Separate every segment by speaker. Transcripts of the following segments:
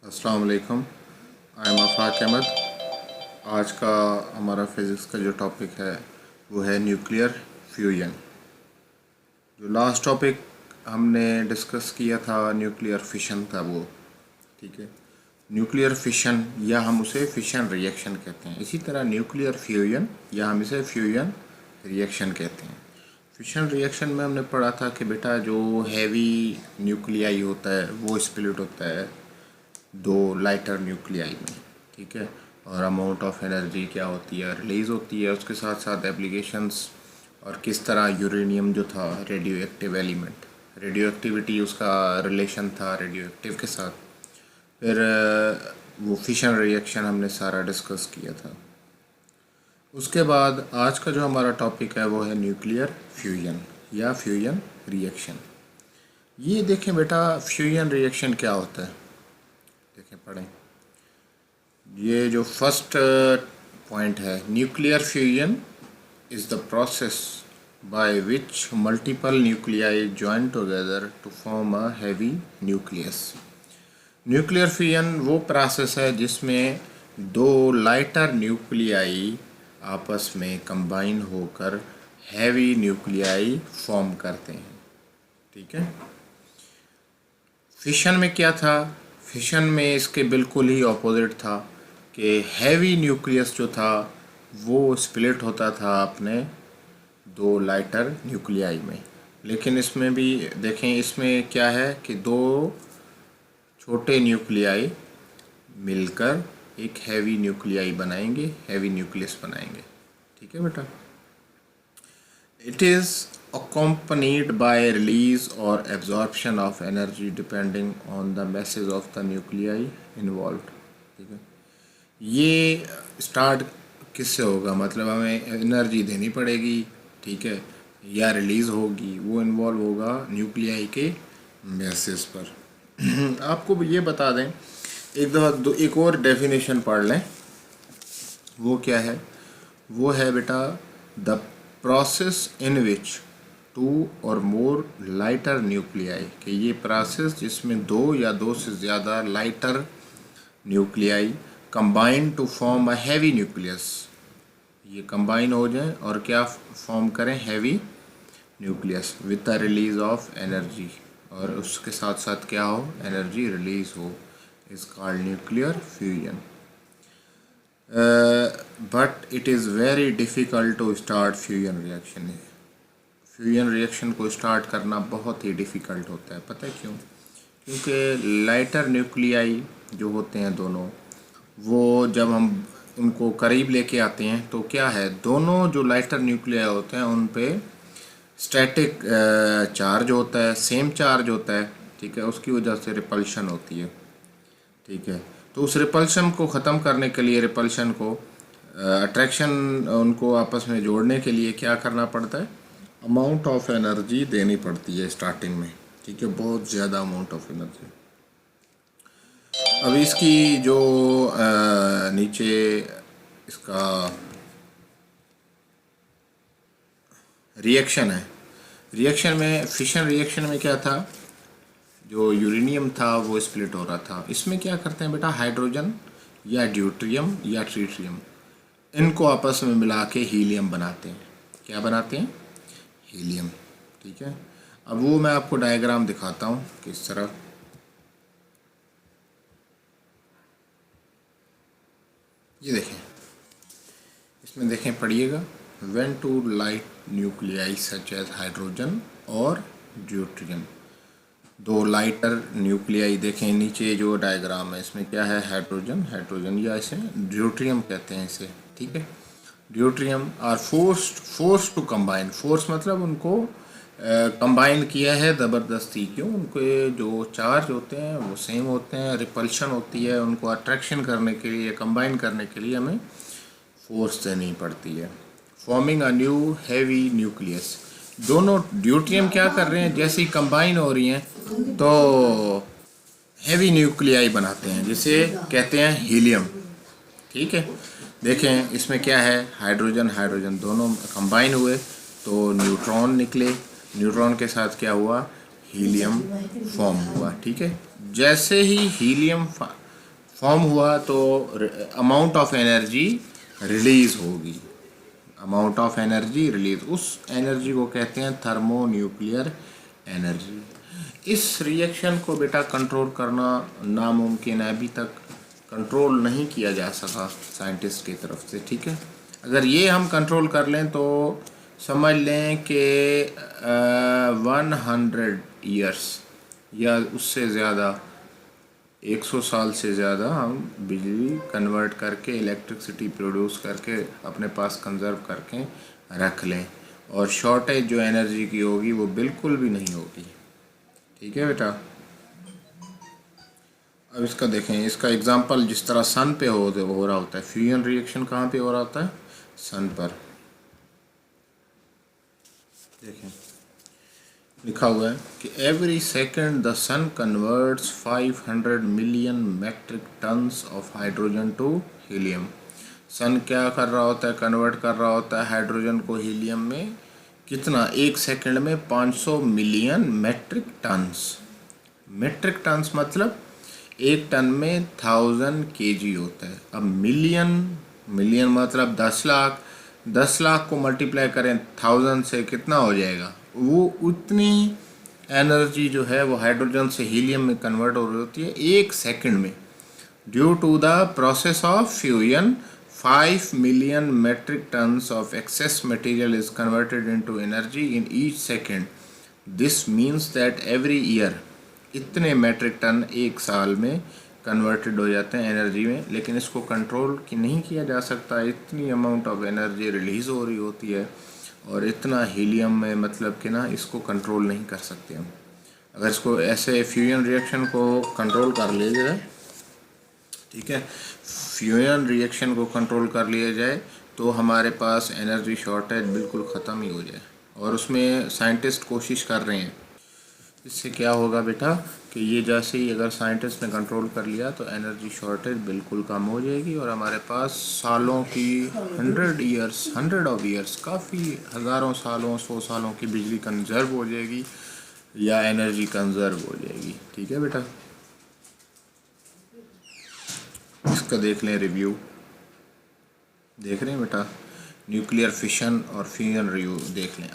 Speaker 1: अस्सलाम वालेकुम। I am आफाक अहमद। आज का हमारा फिज़िक्स का जो टॉपिक है वो है न्यूक्लियर फ्यूजन। जो लास्ट टॉपिक हमने डिस्कस किया था न्यूक्लियर फिशन था वो, ठीक है। न्यूक्लियर फिशन या हम उसे फिशन रिएक्शन कहते हैं। इसी तरह न्यूक्लियर फ्यूजन या हम इसे फ्यूजन रिएक्शन कहते हैं। फिशन रिएक्शन में हमने पढ़ा था कि बेटा जो हैवी न्यूक्लियाई होता है वो स्प्लिट होता है दो लाइटर न्यूक्लियाई में, ठीक है। और अमाउंट ऑफ एनर्जी क्या होती है, रिलीज़ होती है। उसके साथ साथ एप्लीकेशंस और किस तरह यूरेनियम जो था radio active element, radio activity उसका रिलेशन था रेडियो एक्टिव के साथ। फिर वो फिशन रिएक्शन हमने सारा डिस्कस किया था। उसके बाद आज का जो हमारा टॉपिक है वो है न्यूक्लियर फ्यूजन या फ्यूजन रिएक्शन। ये देखें बेटा, फ्यूजन रिएक्शन क्या होता है, देखें पढ़ें। ये जो फर्स्ट पॉइंट है, nuclear fusion is the process by which multiple nuclei join together to form a heavy nucleus. Nuclear fusion वो प्रोसेस है जिसमें दो लाइटर न्यूक्लियाई आपस में कंबाइन होकर हैवी न्यूक्लियाई फॉर्म करते हैं, ठीक है। फिशन में क्या था, फिशन में इसके बिल्कुल ही ऑपोजिट था कि हैवी न्यूक्लियस जो था वो स्प्लिट होता था अपने दो लाइटर न्यूक्लियाई में। लेकिन इसमें भी देखें, इसमें क्या है कि दो छोटे न्यूक्लियाई मिलकर एक हैवी न्यूक्लियाई बनाएंगे, हैवी न्यूक्लियस बनाएंगे, ठीक है बेटा। It is accompanied by release or absorption of energy depending on the masses of the nuclei involved, ठीक है। ये स्टार्ट किससे होगा, मतलब हमें एनर्जी देनी पड़ेगी, ठीक है, या रिलीज़ होगी, वो इन्वॉल्व होगा न्यूक्लियाई के मैसेस पर। आपको ये बता दें, एक दफ़ा एक और डेफिनेशन पढ़ लें। वो क्या है, वो है बेटा the process in which two और मोर लाइटर न्यूक्लियाई, कि ये प्रोसेस जिसमें दो या दो से ज़्यादा lighter nuclei combine to form a heavy nucleus, ये कंबाइन हो जाएं और क्या फॉर्म करें, heavy nucleus with the release of energy, और उसके साथ साथ क्या हो, एनर्जी रिलीज हो, is called nuclear fusion. But it is very difficult to start fusion reaction. Fusion reaction को स्टार्ट करना बहुत ही डिफ़िकल्ट होता है। पता है क्यों? क्योंकि लाइटर न्यूक्लियाई जो होते हैं दोनों, वो जब हम उनको करीब लेके आते हैं तो क्या है, दोनों जो लाइटर न्यूक्लियाई होते हैं उन पे स्टैटिक चार्ज होता है, सेम चार्ज होता है, ठीक है। उसकी वजह से रिपल्शन होती है, ठीक है। तो उस रिपल्शन को ख़त्म करने के लिए, रिपल्शन को अट्रैक्शन उनको आपस में जोड़ने के लिए क्या करना पड़ता है, अमाउंट ऑफ एनर्जी देनी पड़ती है स्टार्टिंग में, ठीक है, बहुत ज़्यादा अमाउंट ऑफ एनर्जी। अब इसकी जो नीचे इसका रिएक्शन है, रिएक्शन में, फिशन रिएक्शन में क्या था, जो यूरेनियम था वो स्प्लिट हो रहा था। इसमें क्या करते हैं बेटा, हाइड्रोजन या ड्यूट्रियम या ट्रीट्रियम, इनको आपस में मिला के हीलियम बनाते हैं। क्या बनाते हैं, हीलियम, ठीक है। अब वो मैं आपको डायग्राम दिखाता हूँ किस तरह। ये देखें, इसमें देखें, पढ़िएगा। When two light nuclei such as hydrogen और ड्यूट्रियम, दो लाइटर न्यूक्लियाई, देखें नीचे जो डायग्राम है इसमें क्या है, हाइड्रोजन, हाइड्रोजन, या इसे ड्यूट्रियम कहते हैं इसे, ठीक है। Deuterium are force to combine, force मतलब उनको कंबाइन किया है ज़बरदस्ती। क्यों? उनके जो चार्ज होते हैं वो सेम होते हैं, रिपल्शन होती है, उनको अट्रैक्शन करने के लिए, कंबाइन करने के लिए हमें फोर्स देनी पड़ती है, forming a new heavy nucleus. दोनों ड्यूट्रियम क्या कर रहे हैं, जैसे ही कंबाइन हो रही हैं तो हैवी न्यूक्लियाई बनाते हैं, जिसे कहते हैं हीलियम, ठीक है। देखें इसमें क्या है, हाइड्रोजन हाइड्रोजन दोनों कंबाइन हुए तो न्यूट्रॉन निकले, न्यूट्रॉन के साथ क्या हुआ, हीलियम फॉर्म हुआ, ठीक है। जैसे ही हीलियम फॉर्म हुआ तो अमाउंट ऑफ एनर्जी रिलीज़ होगी, अमाउंट ऑफ एनर्जी रिलीज, उस एनर्जी को कहते हैं थर्मोन्यूक्लियर एनर्जी। इस रिएक्शन को बेटा कंट्रोल करना नामुमकिन है, अभी तक कंट्रोल नहीं किया जा सका साइंटिस्ट की तरफ से, ठीक है। अगर ये हम कंट्रोल कर लें तो समझ लें कि 100 ईयर्स या उससे ज़्यादा 100 साल से ज़्यादा हम बिजली कन्वर्ट करके इलेक्ट्रिसिटी प्रोड्यूस करके अपने पास कंजर्व करके रख लें, और शॉर्टेज जो एनर्जी की होगी वो बिल्कुल भी नहीं होगी, ठीक है बेटा। अब इसका देखें, इसका एग्जांपल जिस तरह सन पे हो रहा होता है, फ्यूजन रिएक्शन कहाँ पे हो रहा होता है, सन पर। देखें लिखा हुआ है कि every second the sun converts 500 million metric tons of hydrogen to helium. Sun क्या कर रहा होता है, कन्वर्ट कर रहा होता है हाइड्रोजन को हीलियम में, कितना, एक सेकंड में 500 million metric tons. Metric tons मतलब एक टन में 1000 केजी होता है। अब मिलियन मतलब 10 लाख, 10 लाख को मल्टीप्लाई करें 1000 से, कितना हो जाएगा, वो उतनी एनर्जी जो है वो हाइड्रोजन से हीलियम में कन्वर्ट हो रही होती है एक सेकंड में। Due to the process of fusion 5 million metric tons of excess material is converted into energy in each second. This means that every year इतने मेट्रिक टन एक साल में कन्वर्टेड हो जाते हैं एनर्जी में, लेकिन इसको कंट्रोल नहीं किया जा सकता। इतनी अमाउंट ऑफ एनर्जी रिलीज़ हो रही होती है और इतना हीलियम में, मतलब कि ना इसको कंट्रोल नहीं कर सकते हम। अगर इसको ऐसे फ्यूजन रिएक्शन को कंट्रोल कर लिया जाए, ठीक है, फ्यूजन रिएक्शन को कंट्रोल कर लिया जाए तो हमारे पास एनर्जी शॉर्टेज बिल्कुल ख़त्म ही हो जाए, और उसमें साइंटिस्ट कोशिश कर रहे हैं। इससे क्या होगा बेटा कि ये जैसे ही अगर साइंटिस्ट ने कंट्रोल कर लिया तो एनर्जी शॉर्टेज बिल्कुल कम हो जाएगी, और हमारे पास सालों की 100 ऑफ ईयर्स, काफ़ी हज़ारों सालों 100 सालों की बिजली कंजर्व हो जाएगी या एनर्जी कंजर्व हो जाएगी, ठीक है बेटा। इसका देख लें रिव्यू, देख रहे हैं बेटा, न्यूक्लियर फिशन और फ्यूजन रिव्यू देख लें।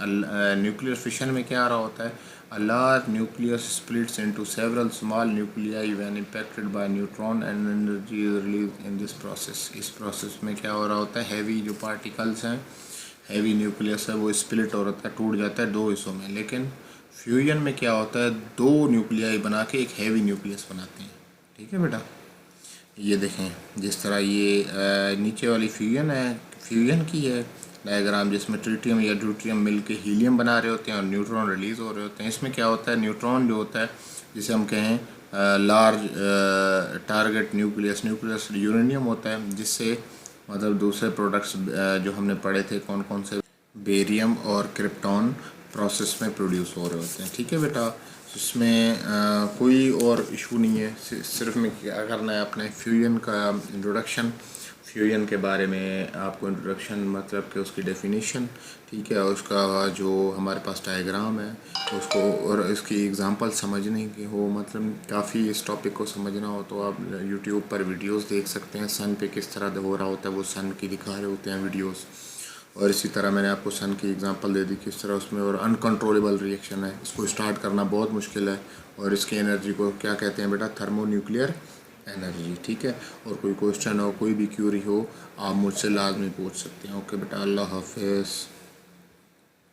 Speaker 1: न्यूक्लियर फिशन में क्या आ रहा होता है, a large nucleus splits into several small nuclei when impacted by neutron and energy is released in this process। इस प्रोसेस में क्या हो रहा होता है, हैवी जो पार्टिकल्स हैं, हैवी न्यूक्लियस है वो स्प्लिट हो रहा है, टूट जाता है दो हिस्सों में। लेकिन फ्यूजन में क्या होता है, दो न्यूक्लियाई बना के एक हैवी न्यूक्लियस बनाते हैं, ठीक है बेटा। ये देखें जिस तरह ये नीचे वाली फ्यूजन है, फ्यूजन की है डायग्राम, जिसमें ट्रिटियम या ड्यूट्रियम मिल के हीलियम बना रहे होते हैं और न्यूट्रॉन रिलीज़ हो रहे होते हैं। इसमें क्या होता है, न्यूट्रॉन जो होता है जिसे हम कहें लार्ज टारगेट न्यूक्लियस यूरेनियम होता है, जिससे मतलब दूसरे प्रोडक्ट्स जो हमने पढ़े थे कौन कौन से, बेरियम और क्रिप्टॉन प्रोसेस में प्रोड्यूस हो रहे होते हैं, ठीक है बेटा। इसमें कोई और इशू नहीं है, सिर्फ में क्या करना है, अपने फ्यूजन का इंट्रोडक्शन, फ्यूजन के बारे में आपको इंट्रोडक्शन मतलब कि उसकी डेफिनेशन, ठीक है, और उसका जो हमारे पास डायग्राम है उसको, और इसकी एग्जांपल समझने की हो, मतलब काफ़ी इस टॉपिक को समझना हो तो आप यूट्यूब पर वीडियोस देख सकते हैं। सन पे किस तरह हो रहा होता है वो सन की दिखा रहे होते हैं वीडियोस, और इसी तरह मैंने आपको सन की एग्जांपल दे दी किस तरह उसमें, और अनकंट्रोलेबल रिएक्शन है, इसको स्टार्ट करना बहुत मुश्किल है, और इसकी एनर्जी को क्या कहते हैं बेटा, थर्मोन्यूक्लियर एनर्जी, ठीक है। और कोई क्वेश्चन हो, कोई भी क्यूरी हो, आप मुझसे लाजमी पूछ सकते हैं। ओके बेटा, अल्लाह हाफिज़।